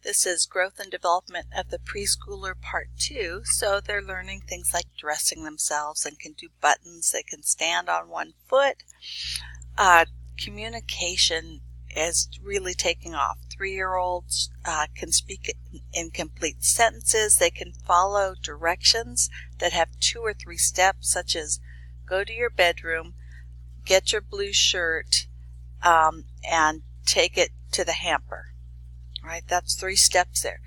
This is growth and development of the preschooler part 2. So they're learning things like dressing themselves and can do buttons. They can stand on one foot. Communication is really taking off. 3-year-olds can speak in complete sentences. They can follow directions that have 2 or 3 steps, such as go to your bedroom, get your blue shirt, and take it to the hamper. Right, that's 3 steps there.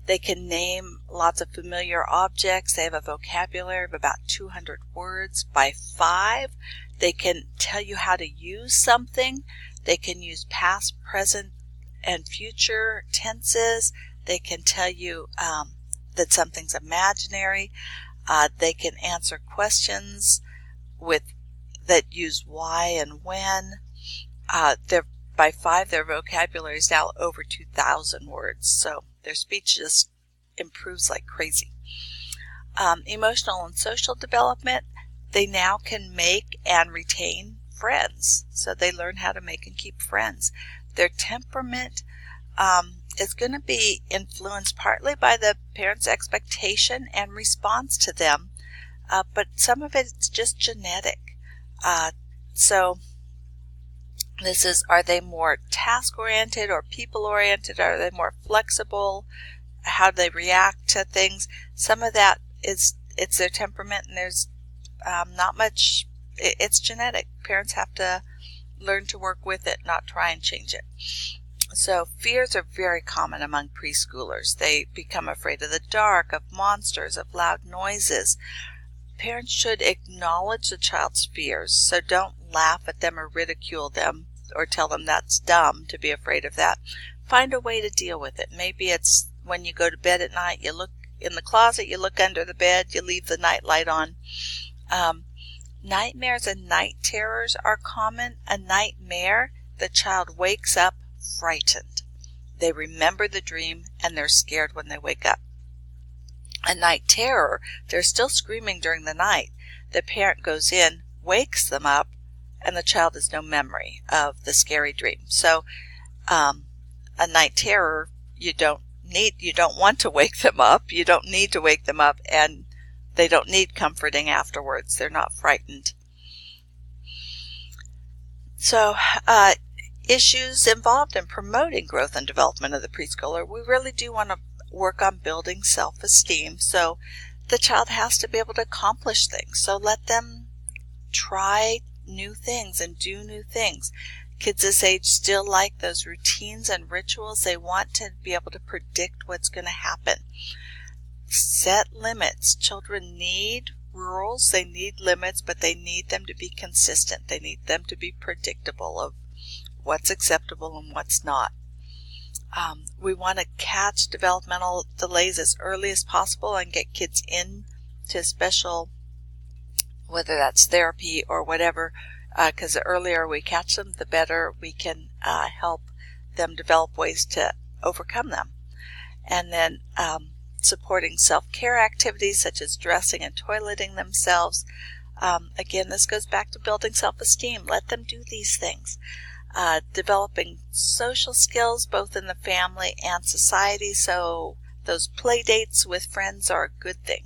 They can name lots of familiar objects. They have a vocabulary of about 200 words. By 5, they can tell you how to use something. They can use past, present, and future tenses. They can tell you that something's imaginary. They can answer questions that use why and when. By 5, their vocabulary is now over 2,000 words, so their speech just improves like crazy. Emotional and social development, they now can make and retain friends, so they learn how to make and keep friends. Their temperament is going to be influenced partly by the parent's expectation and response to them, but some of it is just genetic. So this is, are they more task-oriented or people-oriented? Are they more flexible? How do they react to things? Some of that it's their temperament, and there's not much, it's genetic. Parents have to learn to work with it, not try and change it. So fears are very common among preschoolers. They become afraid of the dark, of monsters, of loud noises. Parents should acknowledge the child's fears, so don't laugh at them or ridicule them or tell them that's dumb to be afraid of that. Find a way to deal with it. Maybe it's when you go to bed at night, you look in the closet, you look under the bed, you leave the night light on. Nightmares and night terrors are common. A nightmare, the child wakes up frightened. They remember the dream and they're scared when they wake up. A night terror, they're still screaming during the night. The parent goes in, wakes them up, and the child has no memory of the scary dream. So a night terror, you don't want to wake them up. You don't need to wake them up, and they don't need comforting afterwards. They're not frightened. So issues involved in promoting growth and development of the preschooler, we really do want to work on building self-esteem. So the child has to be able to accomplish things. So let them try new things and do new things. Kids this age still like those routines and rituals. They want to be able to predict what's going to happen. Set limits. Children need rules. They need limits, but they need them to be consistent. They need them to be predictable of what's acceptable and what's not. We want to catch developmental delays as early as possible and get kids into special, whether that's therapy or whatever, because the earlier we catch them, the better we can help them develop ways to overcome them. And then supporting self-care activities such as dressing and toileting themselves. Again, this goes back to building self-esteem. Let them do these things. Developing social skills both in the family and society, so those play dates with friends are a good thing.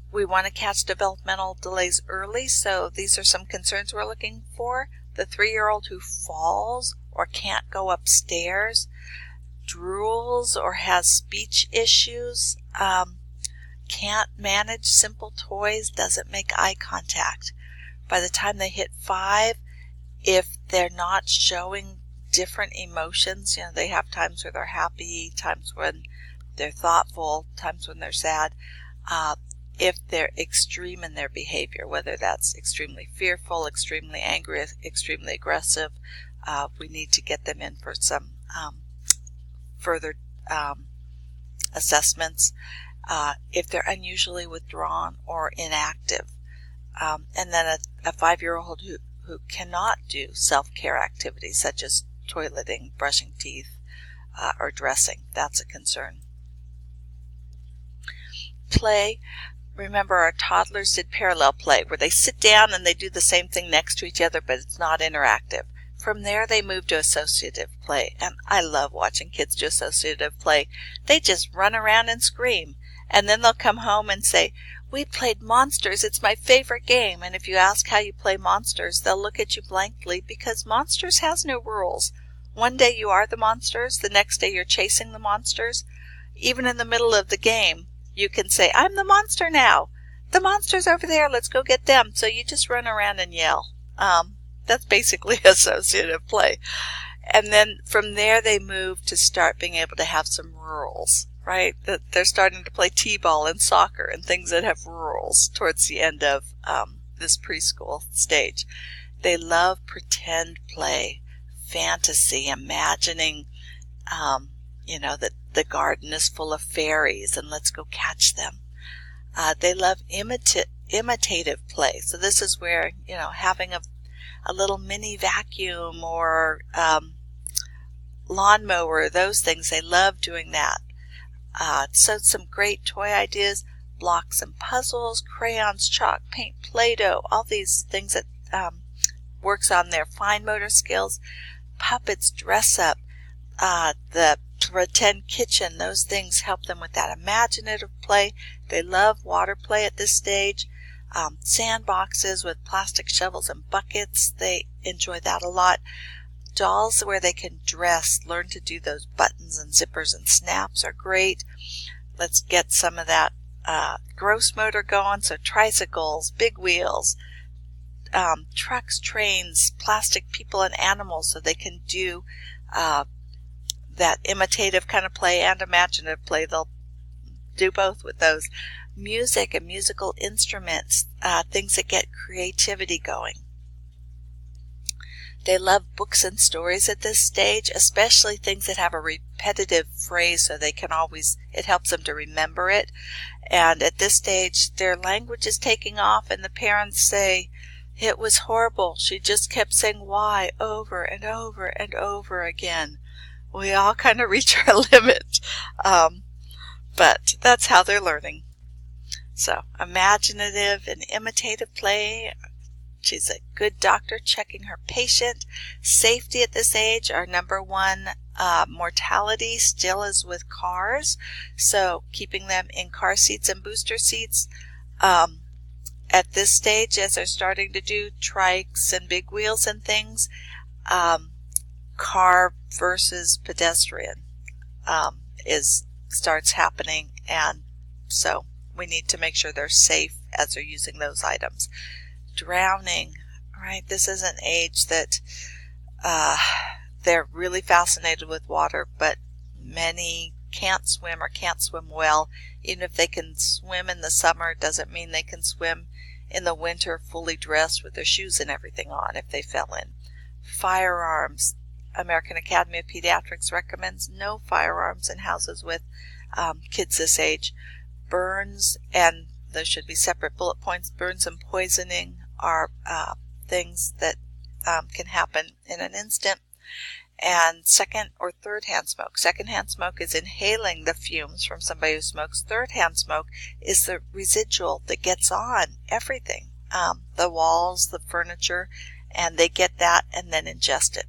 We want to catch developmental delays early, so these are some concerns we're looking for. The 3-year-old who falls or can't go upstairs, drools or has speech issues, can't manage simple toys, doesn't make eye contact. By the time they hit 5, if they're not showing different emotions, they have times where they're happy, times when they're thoughtful, times when they're sad. If they're extreme in their behavior, whether that's extremely fearful, extremely angry, extremely aggressive, we need to get them in for some further assessments. If they're unusually withdrawn or inactive. And then a 5-year-old who cannot do self-care activities such as toileting, brushing teeth, or dressing, that's a concern. Play. Remember, our toddlers did parallel play, where they sit down and they do the same thing next to each other, but it's not interactive. From there, they move to associative play, and I love watching kids do associative play. They just run around and scream, and then they'll come home and say, "We played Monsters. It's my favorite game." And if you ask how you play Monsters, they'll look at you blankly because Monsters has no rules. One day you are the monsters, the next day you're chasing the monsters. Even in the middle of the game, you can say, "I'm the monster now. The monster's over there. Let's go get them." So you just run around and yell. That's basically associative play. And then from there, they move to start being able to have some rules, right? That they're starting to play t-ball and soccer and things that have rules towards the end of this preschool stage. They love pretend play, fantasy, imagining, that the garden is full of fairies and let's go catch them. They love imitative play. So this is where, having a little mini vacuum or lawnmower, those things, they love doing that. So some great toy ideas, blocks and puzzles, crayons, chalk, paint, Play-Doh, all these things that works on their fine motor skills, puppets, dress up, the pretend kitchen, those things help them with that imaginative play. They love water play at this stage. Sandboxes with plastic shovels and buckets, they enjoy that a lot. Dolls where they can dress, learn to do those buttons and zippers and snaps are great. Let's get some of that gross motor going. So tricycles, big wheels, trucks, trains, plastic people and animals, so they can do that imitative kind of play and imaginative play. They'll do both with those. Music and musical instruments, things that get creativity going. They love books and stories at this stage, especially things that have a repetitive phrase so they can always, it helps them to remember it. And at this stage, their language is taking off and the parents say, "It was horrible. She just kept saying why over and over and over again." We all kind of reach our limit, but that's how they're learning. So imaginative and imitative play. She's a good doctor checking her patient. Safety at this age, our number one mortality still is with cars. So keeping them in car seats and booster seats. At this stage, as they're starting to do trikes and big wheels and things, car versus pedestrian starts happening, and so we need to make sure they're safe as they're using those items. Drowning, right? This is an age that they're really fascinated with water, but many can't swim or can't swim well. Even if they can swim in the summer, it doesn't mean they can swim in the winter fully dressed with their shoes and everything on if they fell in. Firearms. American Academy of Pediatrics recommends no firearms in houses with kids this age. Burns, and there should be separate bullet points, burns and poisoning are things that can happen in an instant. And second or third hand smoke. Second-hand smoke is inhaling the fumes from somebody who smokes. Third-hand smoke is the residual that gets on everything, the walls, the furniture, and they get that and then ingest it.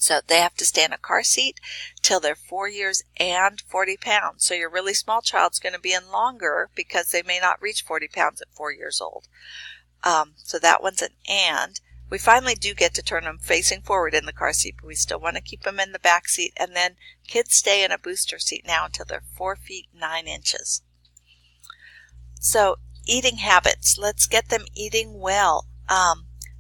So they have to stay in a car seat till they're 4 years and 40 pounds. So your really small child's going to be in longer because they may not reach 40 pounds at 4 years old. So that one's an and. We finally do get to turn them facing forward in the car seat, but we still want to keep them in the back seat. And then kids stay in a booster seat now until they're 4 feet 9 inches. So eating habits. Let's get them eating well.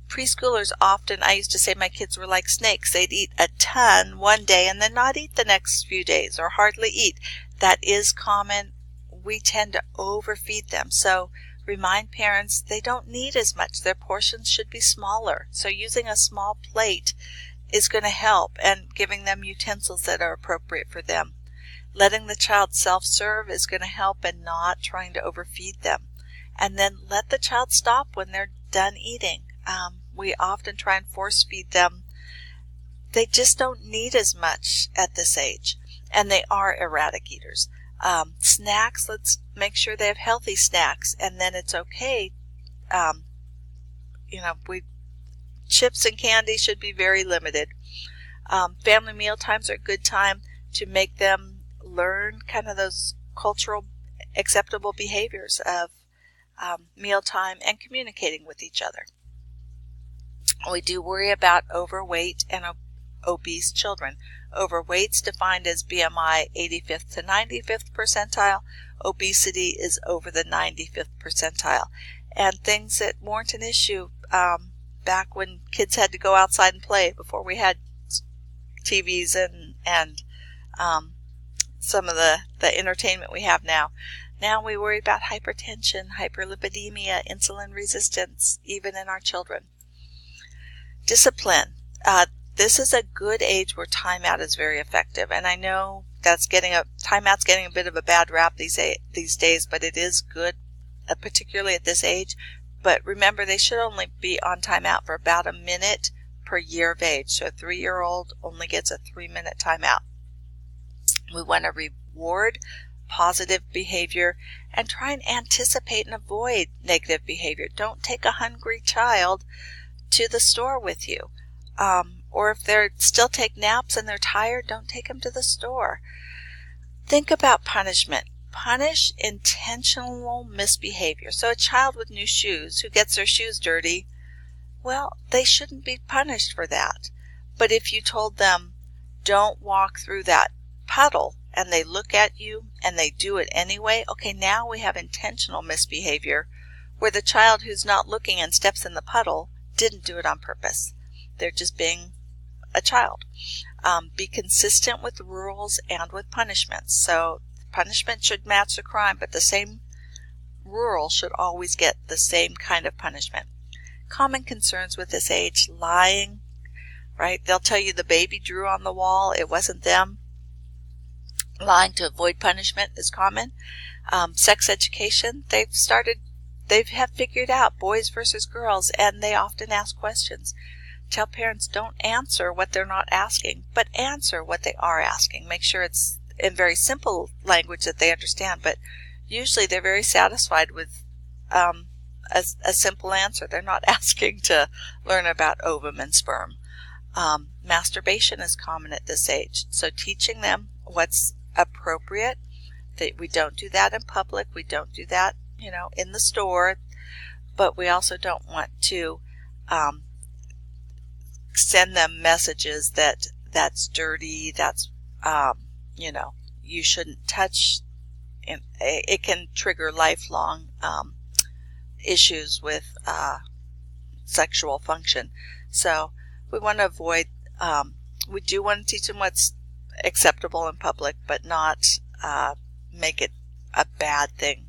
Preschoolers often, I used to say my kids were like snakes. They'd eat a ton one day and then not eat the next few days or hardly eat. That is common. We tend to overfeed them. So remind parents they don't need as much. Their portions should be smaller. So using a small plate is going to help, and giving them utensils that are appropriate for them. Letting the child self-serve is going to help, and not trying to overfeed them. And then let the child stop when they're done eating. We often try and force feed them. They just don't need as much at this age, and they are erratic eaters. Snacks, let's make sure they have healthy snacks, and then it's okay. We chips and candy should be very limited. Family meal times are a good time to make them learn kind of those cultural acceptable behaviors of mealtime and communicating with each other. We do worry about overweight and obese children. Overweight's defined as BMI 85th to 95th percentile. Obesity is over the 95th percentile. And things that weren't an issue back when kids had to go outside and play before we had TVs and some of the entertainment we have now. Now we worry about hypertension, hyperlipidemia, insulin resistance, even in our children. Discipline. This is a good age where timeout is very effective, and I know timeout's getting a bit of a bad rap these days, but it is good, particularly at this age. But remember, they should only be on timeout for about a minute per year of age. So a 3-year-old only gets a 3-minute timeout. We want to reward positive behavior and try and anticipate and avoid negative behavior. Don't take a hungry child to the store with you. Or if they still take naps and they're tired, don't take them to the store. Think about punishment. Punish intentional misbehavior. So a child with new shoes who gets their shoes dirty, well, they shouldn't be punished for that. But if you told them, don't walk through that puddle, and they look at you and they do it anyway, okay, now we have intentional misbehavior where the child who's not looking and steps in the puddle didn't do it on purpose. They're just being a child. Be consistent with rules and with punishments. So punishment should match the crime, but the same rule should always get the same kind of punishment. Common concerns with this age: lying, right? They'll tell you the baby drew on the wall. It wasn't them. Lying to avoid punishment is common. Sex education, they have figured out boys versus girls, and they often ask questions. Tell parents, don't answer what they're not asking, but answer what they are asking. Make sure it's in very simple language that they understand, but usually they're very satisfied with a simple answer. They're not asking to learn about ovum and sperm. Masturbation is common at this age, so teaching them what's appropriate, that we don't do that in public, we don't do that, in the store, but we also don't want to send them messages that's dirty, that's you shouldn't touch. It can trigger lifelong issues with sexual function. So we want to avoid, we do want to teach them what's acceptable in public, but not make it a bad thing